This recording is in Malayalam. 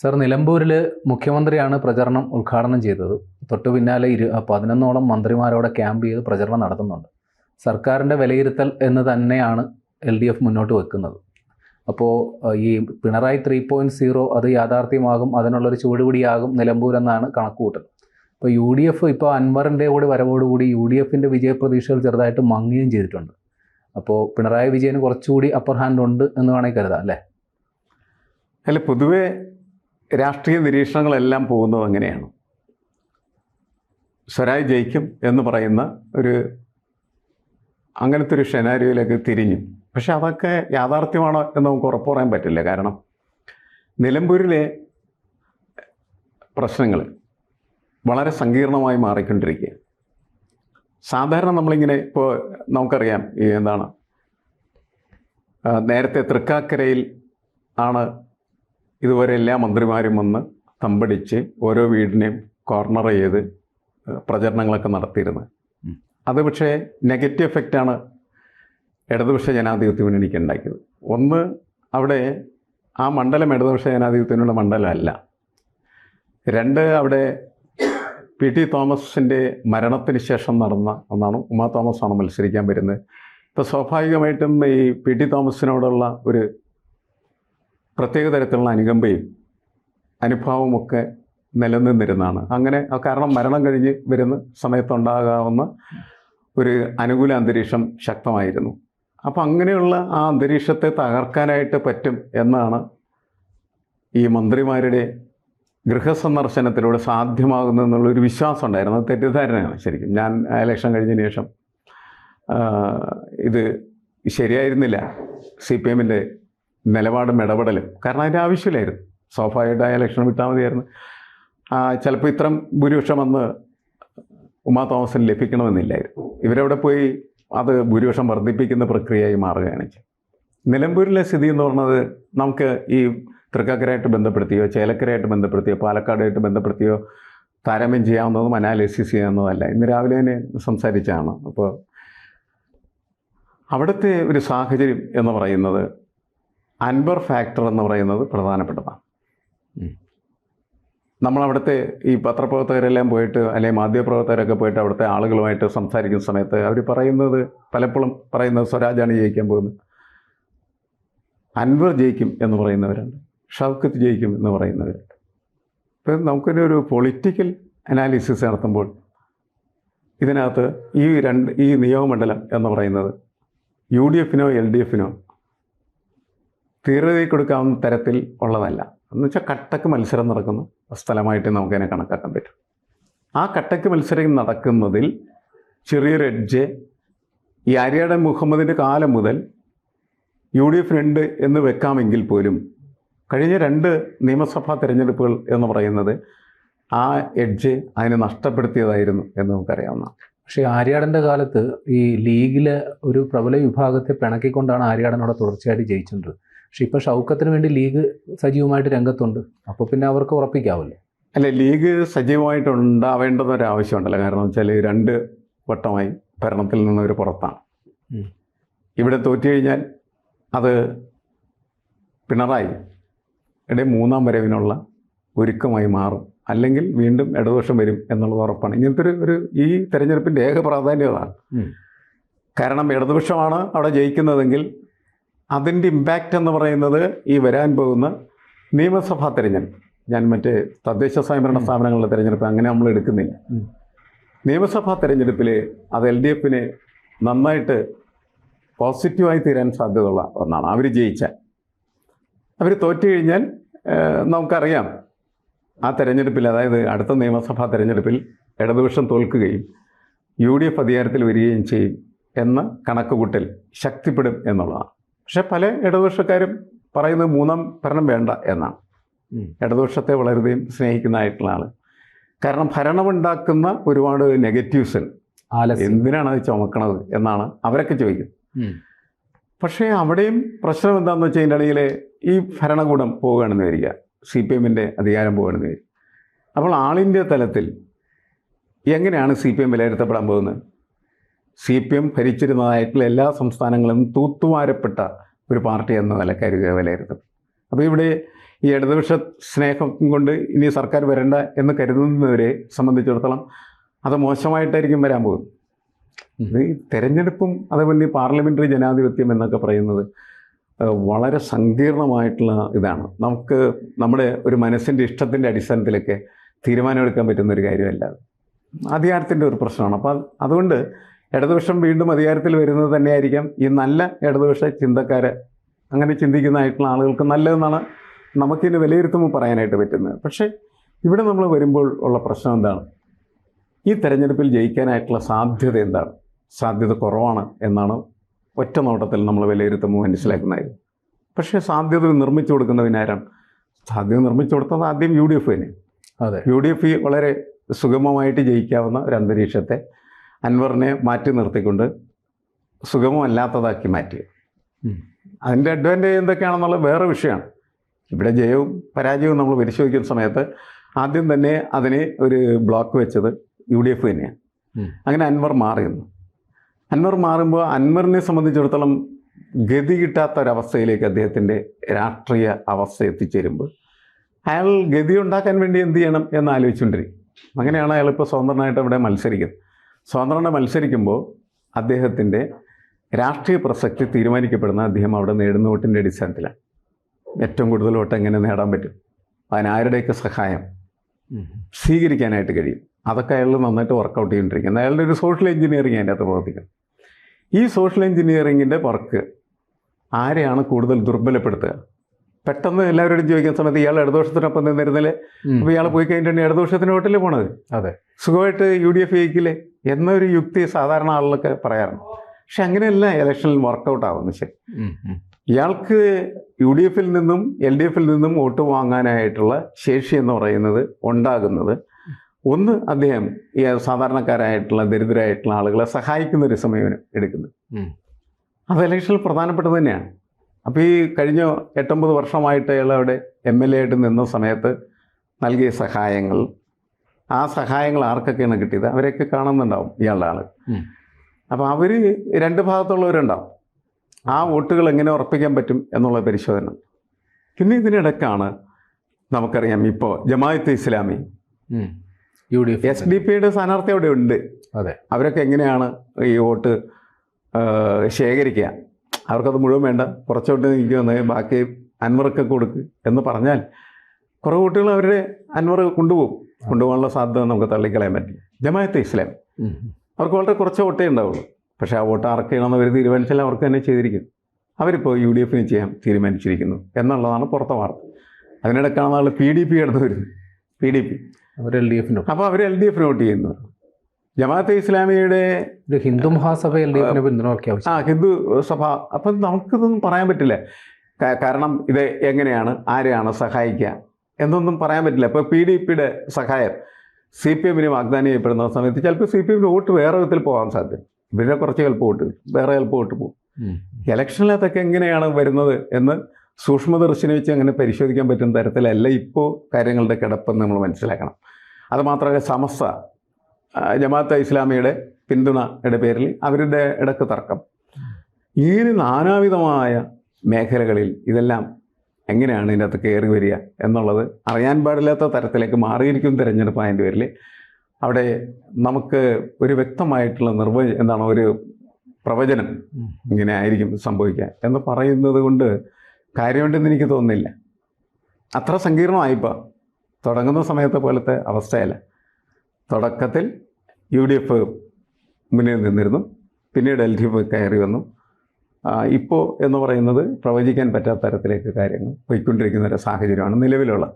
സർ, നിലമ്പൂരിൽ മുഖ്യമന്ത്രിയാണ് പ്രചരണം ഉദ്ഘാടനം ചെയ്തത്. തൊട്ടു പിന്നാലെ 11ഓളം മന്ത്രിമാരോടെ ക്യാമ്പ് ചെയ്ത് പ്രചരണം നടത്തുന്നുണ്ട്. സർക്കാരിൻ്റെ വിലയിരുത്തൽ എന്ന് തന്നെയാണ് LDF മുന്നോട്ട് വെക്കുന്നത്. അപ്പോൾ ഈ പിണറായി 3.0 അത് യാഥാർത്ഥ്യമാകും, അതിനുള്ളൊരു ചുവടുപിടിയാകും നിലമ്പൂർ എന്നാണ് കണക്കുകൂട്ടുന്നത്. ഇപ്പോൾ UDF ഇപ്പോൾ അൻവറിൻ്റെ കൂടി വരവോടുകൂടി UDFൻ്റെ വിജയപ്രതീക്ഷകൾ ചെറുതായിട്ട് മങ്ങുകയും ചെയ്തിട്ടുണ്ട്. അപ്പോൾ പിണറായി വിജയന് കുറച്ചുകൂടി അപ്പർ ഹാൻഡ് ഉണ്ട് എന്ന് വേണമെങ്കിൽ കരുതാം, അല്ലേ? അല്ല, പൊതുവെ രാഷ്ട്രീയ നിരീക്ഷണങ്ങളെല്ലാം പോകുന്നത് അങ്ങനെയാണ്. സ്വരാജ് ജയിക്കും എന്ന് പറയുന്ന അങ്ങനത്തെ ഒരു ഷെനാരിയോയിലേക്ക് തിരിഞ്ഞു. പക്ഷെ അതൊക്കെ യാഥാർത്ഥ്യമാണോ എന്ന് നമുക്ക് ഉറപ്പ് പറയാൻ പറ്റില്ല. കാരണം നിലമ്പൂരിലെ പ്രശ്നങ്ങൾ വളരെ സങ്കീർണമായി മാറിക്കൊണ്ടിരിക്കുക. സാധാരണ നമ്മളിങ്ങനെ ഇപ്പോൾ നമുക്കറിയാം, നേരത്തെ തൃക്കാക്കരയിൽ ആണ് ഇതുവരെ എല്ലാ മന്ത്രിമാരും വന്ന് തമ്പടിച്ച് ഓരോ വീടിനെയും കോർണർ ചെയ്ത് പ്രചരണങ്ങളൊക്കെ നടത്തിയിരുന്നത്. അത് പക്ഷേ നെഗറ്റീവ് എഫക്റ്റാണ് ഇടതുപക്ഷ ജനാധിപത്യ മുന്നണിക്ക് ഉണ്ടാക്കിയത്. ഒന്ന്, അവിടെ ആ മണ്ഡലം ഇടതുപക്ഷ ജനാധിപത്യത്തിനുള്ള മണ്ഡലമല്ല. രണ്ട്, അവിടെ PT തോമസിൻ്റെ മരണത്തിന് ശേഷം നടന്ന ഒന്നാണ്. ഉമാ തോമസാണ് മത്സരിക്കാൻ വരുന്നത്. ഇപ്പോൾ സ്വാഭാവികമായിട്ടും ഈ PT തോമസിനോടുള്ള ഒരു പ്രത്യേക തരത്തിലുള്ള അനുകമ്പയും അനുഭാവമൊക്കെ നിലനിന്നിരുന്നതാണ്. അങ്ങനെ കാരണം മരണം കഴിഞ്ഞ് വരുന്ന സമയത്തുണ്ടാകാവുന്ന ഒരു അനുകൂല അന്തരീക്ഷം ശക്തമായിരുന്നു. അപ്പോൾ അങ്ങനെയുള്ള ആ അന്തരീക്ഷത്തെ തകർക്കാനായിട്ട് പറ്റും എന്നാണ് ഈ മന്ത്രിമാരുടെ ഗൃഹസന്ദർശനത്തിലൂടെ സാധ്യമാകുന്നതെന്നുള്ളൊരു വിശ്വാസം ഉണ്ടായിരുന്നു. അത് തെറ്റിദ്ധാരണയാണ് ശരിക്കും. ഞാൻ ഇലക്ഷൻ കഴിഞ്ഞതിന് ശേഷം ഇത് ശരിയായിരുന്നില്ല CPMൻ്റെ നിലപാടും ഇടപെടലും. കാരണം അതിൻ്റെ ആവശ്യമില്ലായിരുന്നു. സ്വാഭാവികമായ ഇലക്ഷൻ വിട്ടാൽ മതിയായിരുന്നു. ചിലപ്പോൾ ഇത്രയും ഭൂരിപക്ഷം വന്ന് ഉമാ തോമസിന് ലഭിക്കണമെന്നില്ലായിരുന്നു. ഇവരവിടെ പോയി അത് ഭൂരിപക്ഷം വർദ്ധിപ്പിക്കുന്ന പ്രക്രിയയായി മാറുകയാണ്. നിലമ്പൂരിലെ സ്ഥിതി എന്ന് പറയുന്നത് നമുക്ക് ഈ തൃക്കാക്കരയായിട്ട് ബന്ധപ്പെടുത്തിയോ ചേലക്കരയായിട്ട് ബന്ധപ്പെടുത്തിയോ പാലക്കാടായിട്ട് ബന്ധപ്പെടുത്തിയോ താരതമ്യം ചെയ്യാവുന്നതും അനാലിസിസ് ചെയ്യാവുന്നതല്ല. ഇന്ന് രാവിലെ തന്നെ സംസാരിച്ചതാണ്. അപ്പോൾ അവിടുത്തെ ഒരു സാഹചര്യം എന്ന് പറയുന്നത് അൻവർ ഫാക്ടർ എന്ന് പറയുന്നത് പ്രധാനപ്പെട്ടതാണ്. നമ്മളവിടുത്തെ ഈ പത്രപ്രവർത്തകരെല്ലാം പോയിട്ട് അല്ലെങ്കിൽ മാധ്യമപ്രവർത്തകരൊക്കെ പോയിട്ട് അവിടുത്തെ ആളുകളുമായിട്ട് സംസാരിക്കുന്ന സമയത്ത് അവർ പലപ്പോഴും പറയുന്നത് സ്വരാജാണ് ജയിക്കാൻ പോകുന്നത്, അൻവർ ജയിക്കും എന്ന് പറയുന്നവരുണ്ട്, ഷൗക്കത്ത് ജയിക്കും എന്ന് പറയുന്നവരുണ്ട്. ഇപ്പം നമുക്കൊരു പൊളിറ്റിക്കൽ അനാലിസിസ് നടത്തുമ്പോൾ ഇതിനകത്ത് ഈ നിയോജകമണ്ഡലം എന്ന് പറയുന്നത് UDFനോ LDFനോ തീർച്ചയായി കൊടുക്കാവുന്ന തരത്തിൽ ഉള്ളതല്ല. എന്ന് വെച്ചാൽ കട്ടക്ക് മത്സരം നടക്കുന്ന സ്ഥലമായിട്ട് നമുക്കതിനെ കണക്കാക്കാൻ പറ്റും. ആ കട്ടക്ക് മത്സരം നടക്കുന്നതിൽ ചെറിയൊരു എഡ്ജ് ഈ ആര്യാടൻ മുഹമ്മദിൻ്റെ കാലം മുതൽ UDFനുണ്ട് എന്ന് വെക്കാമെങ്കിൽ പോലും കഴിഞ്ഞ 2 നിയമസഭാ തെരഞ്ഞെടുപ്പുകൾ എന്ന് പറയുന്നത് ആ എഡ്ജ് അതിനെ നഷ്ടപ്പെടുത്തിയതായിരുന്നു എന്ന് നമുക്കറിയാവുന്നതാണ്. പക്ഷേ ആര്യാടൻ്റെ കാലത്ത് ഈ ലീഗിലെ ഒരു പ്രബല വിഭാഗത്തെ പിണക്കിക്കൊണ്ടാണ് ആര്യാടനോടെ തുടർച്ചയായിട്ട് ജയിച്ചിട്ടുണ്ട്. പക്ഷെ ഇപ്പോൾ ഷൗക്കത്തിന് വേണ്ടി ലീഗ് സജീവമായിട്ട് രംഗത്തുണ്ട്. അപ്പോൾ പിന്നെ അവർക്ക് ഉറപ്പിക്കാമല്ലോ. അല്ല, ലീഗ് സജീവമായിട്ടുണ്ടാവേണ്ടതൊരാവശ്യമുണ്ടല്ലോ. കാരണം വെച്ചാൽ 2 വട്ടമായി ഭരണത്തിൽ നിന്നവർ പുറത്താണ്. ഇവിടെ തോറ്റു കഴിഞ്ഞാൽ അത് പിണറായിയുടെ 3ാം വരവിനുള്ള ഒരുക്കമായി മാറും. അല്ലെങ്കിൽ വീണ്ടും ഇടതുപക്ഷം വരും എന്നുള്ളത് ഉറപ്പാണ്. ഇങ്ങനത്തെ ഈ തെരഞ്ഞെടുപ്പിൻ്റെ ഏക പ്രാധാന്യം അതാണ്. കാരണം ഇടതുപക്ഷമാണ് അവിടെ ജയിക്കുന്നതെങ്കിൽ അതിൻ്റെ ഇമ്പാക്റ്റ് എന്ന് പറയുന്നത് ഈ വരാൻ പോകുന്ന നിയമസഭാ തെരഞ്ഞെടുപ്പ്, ഞാൻ മറ്റേ തദ്ദേശ സ്വയംഭരണ സ്ഥാപനങ്ങളുടെ തെരഞ്ഞെടുപ്പ് അങ്ങനെ നമ്മൾ എടുക്കുന്നില്ല. നിയമസഭാ തെരഞ്ഞെടുപ്പിൽ അത് LDFന് നന്നായിട്ട് പോസിറ്റീവായി തീരാൻ സാധ്യതയുള്ള ഒന്നാണ്. അവർ ജയിച്ചാൽ. അവർ തോറ്റു കഴിഞ്ഞാൽ നമുക്കറിയാം ആ തെരഞ്ഞെടുപ്പിൽ, അതായത് അടുത്ത നിയമസഭാ തെരഞ്ഞെടുപ്പിൽ ഇടതുപക്ഷം തോൽക്കുകയും UDF അധികാരത്തിൽ വരികയും ചെയ്യും എന്ന കണക്കുകൂട്ടൽ ശക്തിപ്പെടും എന്നുള്ളതാണ്. പക്ഷെ പല ഇടതുപക്ഷക്കാരും പറയുന്നത് 3ാം ഭരണം വേണ്ട എന്നാണ്. ഇടതുപക്ഷത്തെ വളരെയധികം സ്നേഹിക്കുന്നതായിട്ടുള്ള ആൾ. കാരണം ഭരണമുണ്ടാക്കുന്ന ഒരുപാട് നെഗറ്റീവ്സ് ഉണ്ട്, എന്തിനാണ് അത് ചുമക്കണത് എന്നാണ് അവരൊക്കെ ചോദിക്കുന്നത്. പക്ഷേ അവിടെയും പ്രശ്നം എന്താണെന്ന് വെച്ചാൽ അതിൻ്റെ ഇടയിൽ ഈ ഭരണകൂടം പോവുകയാണെന്ന് വരിക, CPMൻ്റെ അധികാരം പോവുകയാണെന്ന് വരിക. അപ്പോൾ ആൾ ഇന്ത്യ തലത്തിൽ എങ്ങനെയാണ് CPM വിലയിരുത്തപ്പെടാൻ പോകുന്നത്? CPM ഭരിച്ചിരുന്നതായിട്ടുള്ള എല്ലാ സംസ്ഥാനങ്ങളും തൂത്തുവാരപ്പെട്ട ഒരു പാർട്ടി എന്ന നിലക്കാർ വിലയിരുത്തും. അപ്പോൾ ഇവിടെ ഈ ഇടതുപക്ഷ സ്നേഹം കൊണ്ട് ഇനി സർക്കാർ വരണ്ട എന്ന് കരുതുന്നവരെ സംബന്ധിച്ചിടത്തോളം അത് മോശമായിട്ടായിരിക്കും വരാൻ പോകുന്നത്. ഈ തെരഞ്ഞെടുപ്പും അതേപോലെ ഈ പാർലമെൻ്ററി ജനാധിപത്യം എന്നൊക്കെ പറയുന്നത് വളരെ സങ്കീർണമായിട്ടുള്ള ഇതാണ്. നമുക്ക് നമ്മുടെ ഒരു മനസ്സിൻ്റെ ഇഷ്ടത്തിൻ്റെ അടിസ്ഥാനത്തിലൊക്കെ തീരുമാനമെടുക്കാൻ പറ്റുന്ന ഒരു കാര്യമല്ല. അധികാരത്തിൻ്റെ ഒരു പ്രശ്നമാണ്. അപ്പോൾ അതുകൊണ്ട് ഇടതുപക്ഷം വീണ്ടും അധികാരത്തിൽ വരുന്നത് തന്നെയായിരിക്കാം ഈ നല്ല ഇടതുപക്ഷ ചിന്തക്കാരെ, അങ്ങനെ ചിന്തിക്കുന്നതായിട്ടുള്ള ആളുകൾക്ക് നല്ലതെന്നാണ് നമുക്കിതിന് വിലയിരുത്തുമ്പോൾ പറയാനായിട്ട് പറ്റുന്നത്. പക്ഷേ ഇവിടെ നമ്മൾ വരുമ്പോൾ ഉള്ള പ്രശ്നം എന്താണ്? ഈ തെരഞ്ഞെടുപ്പിൽ ജയിക്കാനായിട്ടുള്ള സാധ്യത എന്താണ്? സാധ്യത കുറവാണ് എന്നാണ് ഒറ്റ നോട്ടത്തിൽ നമ്മൾ വിലയിരുത്തുമ്പോൾ മനസ്സിലാക്കുന്നതായിരുന്നു. പക്ഷേ സാധ്യത നിർമ്മിച്ചു കൊടുക്കുന്നതിനാരാണ്? സാധ്യത നിർമ്മിച്ചു കൊടുത്തത് ആദ്യം UDF തന്നെ. അതെ, UDF വളരെ സുഗമമായിട്ട് ജയിക്കാവുന്ന ഒരു അന്തരീക്ഷത്തെ അൻവറിനെ മാറ്റി നിർത്തിക്കൊണ്ട് സുഗമമല്ലാത്തതാക്കി മാറ്റി. അതിൻ്റെ അഡ്വാൻറ്റേജ് എന്തൊക്കെയാണെന്നുള്ളത് വേറെ വിഷയമാണ്. ഇവിടെ ജയവും പരാജയവും നമ്മൾ പരിശോധിക്കുന്ന സമയത്ത് ആദ്യം തന്നെ അതിനെ ഒരു ബ്ലോക്ക് വെച്ചത് UDF തന്നെയാണ്. അങ്ങനെ അൻവർ മാറിയിരുന്നു. അൻവർ മാറുമ്പോൾ അൻവറിനെ സംബന്ധിച്ചിടത്തോളം ഗതി കിട്ടാത്തൊരവസ്ഥയിലേക്ക് അദ്ദേഹത്തിൻ്റെ രാഷ്ട്രീയ അവസ്ഥ എത്തിച്ചേരുമ്പോൾ അയാൾ ഗതി ഉണ്ടാക്കാൻ വേണ്ടി എന്ത് ചെയ്യണം എന്ന് ആലോചിച്ചുകൊണ്ടിരിക്കും. അങ്ങനെയാണ് അയാളിപ്പോൾ സ്വതന്ത്രനായിട്ട് അവിടെ മത്സരിക്കുന്നത്. സ്വതന്ത്രനെ മത്സരിക്കുമ്പോൾ അദ്ദേഹത്തിൻ്റെ രാഷ്ട്രീയ പ്രസക്തി തീരുമാനിക്കപ്പെടുന്ന അദ്ദേഹം അവിടെ നേടുന്ന വോട്ടിൻ്റെ അടിസ്ഥാനത്തിലാണ്. ഏറ്റവും കൂടുതൽ വോട്ട് എങ്ങനെ നേടാൻ പറ്റും, അതിനാരുടെയൊക്കെ സഹായം സ്വീകരിക്കാനായിട്ട് കഴിയും, അതൊക്കെ അയാൾ നന്നായിട്ട് വർക്കൗട്ട് ചെയ്തുകൊണ്ടിരിക്കുന്നത്. അയാളുടെ ഒരു സോഷ്യൽ എഞ്ചിനീയറിങ് അതിൻ്റെ അകത്ത് പ്രവർത്തിക്കുന്നത്. ഈ സോഷ്യൽ എഞ്ചിനീയറിങ്ങിൻ്റെ വർക്ക് ആരെയാണ് കൂടുതൽ ദുർബലപ്പെടുത്തുക? പെട്ടെന്ന് എല്ലാവരോടും ചോദിക്കുന്ന സമയത്ത് ഇയാൾ ഇടതുപക്ഷത്തിനൊപ്പം നിന്നിരുന്നില്ലേ, അപ്പോൾ ഇയാൾ പോയി കഴിഞ്ഞിട്ടുണ്ടെങ്കിൽ ഇടതുപക്ഷത്തിന് വോട്ടിൽ പോണത്, അതെ, സുഖമായിട്ട് UDF ജയിക്കില്ലേ എന്നൊരു യുക്തി സാധാരണ ആളുകളൊക്കെ പറയാറുണ്ട്. പക്ഷെ അങ്ങനെയല്ല ഇലക്ഷനിൽ വർക്കൗട്ട് ആവുന്നു. ശരി, ഇയാൾക്ക് UDFൽ നിന്നും LDFൽ നിന്നും വോട്ട് വാങ്ങാനായിട്ടുള്ള ശേഷി എന്ന് പറയുന്നത് ഉണ്ടാകുന്നത് ഒന്ന്, അദ്ദേഹം ഈ സാധാരണക്കാരായിട്ടുള്ള ദരിദ്രരായിട്ടുള്ള ആളുകളെ സഹായിക്കുന്ന ഒരു സമയം എടുക്കുന്നത്. അത് ഇലക്ഷനിൽ പ്രധാനപ്പെട്ടത് തന്നെയാണ്. അപ്പോൾ ഈ കഴിഞ്ഞ 8-9 വർഷമായിട്ട് അയാൾ അവിടെ MLA ആയിട്ട് നിന്ന സമയത്ത് നൽകിയ സഹായങ്ങൾ, ആ സഹായങ്ങൾ ആർക്കൊക്കെയാണ് കിട്ടിയത് അവരെയൊക്കെ കാണുന്നുണ്ടാവും ഇയാളുടെ ആൾ. അപ്പോൾ അവർ രണ്ട് ഭാഗത്തുള്ളവരുണ്ടാവും. ആ വോട്ടുകൾ എങ്ങനെ ഉറപ്പിക്കാൻ പറ്റും എന്നുള്ള പരിശോധന. പിന്നെ ഇതിനിടയ്ക്കാണ് നമുക്കറിയാം ഇപ്പോൾ ജമാഅത്തെ ഇസ്ലാമി, UDF, SDP സ്ഥാനാർത്ഥി അവിടെ ഉണ്ട്. അതെ, അവരൊക്കെ എങ്ങനെയാണ് ഈ വോട്ട് ശേഖരിക്കുക? അവർക്കത് മുഴുവൻ വേണ്ട, കുറച്ചോട്ട് നിൽക്കുമെന്ന് ബാക്കി അൻവർക്ക് കൊടുക്കുക എന്ന് പറഞ്ഞാൽ കുറേ വോട്ടുകൾ അവരുടെ അൻവർ കൊണ്ടുപോകാനുള്ള സാധ്യത നമുക്ക് തള്ളിക്കളയാൻ പറ്റില്ല. ജമാഅത്തെ ഇസ്ലാമി അവർക്ക് വളരെ കുറച്ച് വോട്ടേ ഉണ്ടാവുള്ളൂ. പക്ഷേ ആ വോട്ട് ആർക്കെയാണെന്ന് അവർ തീരുമാനിച്ചാൽ അവർക്ക് തന്നെ ചെയ്തിരിക്കും. അവരിപ്പോൾ UDFന് ചെയ്യാൻ തീരുമാനിച്ചിരിക്കുന്നു എന്നുള്ളതാണ് പുറത്തെ വാർത്ത. അതിനിടയ്ക്കാണ് ആൾ PDP കടന്നു വരുന്നത്. PDP അവർ LDFന്, അപ്പോൾ അവർ LDFന് വോട്ട് ചെയ്യുന്നു. ജമാഅത്തെ ഇസ്ലാമിയുടെ ഹിന്ദു മഹാസഭ LDFന് പിന്തുണ ഹിന്ദു സഭ. അപ്പം നമുക്കിതൊന്നും പറയാൻ പറ്റില്ല. കാരണം ഇത് എങ്ങനെയാണ്, ആരെയാണ് സഹായിക്കുക എന്നൊന്നും പറയാൻ പറ്റില്ല. ഇപ്പോൾ PDPയുടെ സഹായം CPMന് വാഗ്ദാനം ചെയ്യപ്പെടുന്ന സമയത്ത് ചിലപ്പോൾ CPMന് വോട്ട് വേറെ വിധത്തിൽ പോകാൻ സാധ്യത. ഇവരുടെ കുറച്ച് ചിലപ്പോൾ വോട്ട് വേറെ ചിലപ്പോൾ വോട്ട് പോകും. ഇലക്ഷനിലതൊക്കെ എങ്ങനെയാണ് വരുന്നത് എന്ന് സൂക്ഷ്മദർശിനി വെച്ച് അങ്ങനെ പരിശോധിക്കാൻ പറ്റുന്ന തരത്തിലല്ല ഇപ്പോൾ കാര്യങ്ങളുടെ കിടപ്പെന്ന് നമ്മൾ മനസ്സിലാക്കണം. അതുമാത്രമല്ല, സമസ്ത ജമാഅത്തെ ഇസ്ലാമിയുടെ പിന്തുണയുടെ പേരിൽ അവരുടെ ഇടക്ക് തർക്കം, ഇങ്ങനെ നാനാവിധമായ മേഖലകളിൽ ഇതെല്ലാം എങ്ങനെയാണ് ഇതിൻ്റെ അകത്ത് കയറി വരിക എന്നുള്ളത് അറിയാൻ പാടില്ലാത്ത തരത്തിലേക്ക് മാറിയിരിക്കും തിരഞ്ഞെടുപ്പ്. അതിൻ്റെ പേരിൽ അവിടെ നമുക്ക് ഒരു വ്യക്തമായിട്ടുള്ള ഒരു പ്രവചനം ഇങ്ങനെ ആയിരിക്കും സംഭവിക്കുക എന്ന് പറയുന്നത് കൊണ്ട് കാര്യമുണ്ടെന്ന് എനിക്ക് തോന്നുന്നില്ല. അത്ര സങ്കീർണമായിപ്പോൾ തുടങ്ങുന്ന സമയത്തെ പോലത്തെ അവസ്ഥയല്ല. തുടക്കത്തിൽ UDF മുന്നിൽ നിന്നിരുന്നു, പിന്നീട് LDF കയറി വന്നു. ഇപ്പോൾ എന്ന് പറയുന്നത് പ്രവചിക്കാൻ പറ്റാത്ത തരത്തിലേക്ക് കാര്യങ്ങൾ പോയിക്കൊണ്ടിരിക്കുന്ന ഒരു സാഹചര്യമാണ് നിലവിലുള്ളത്.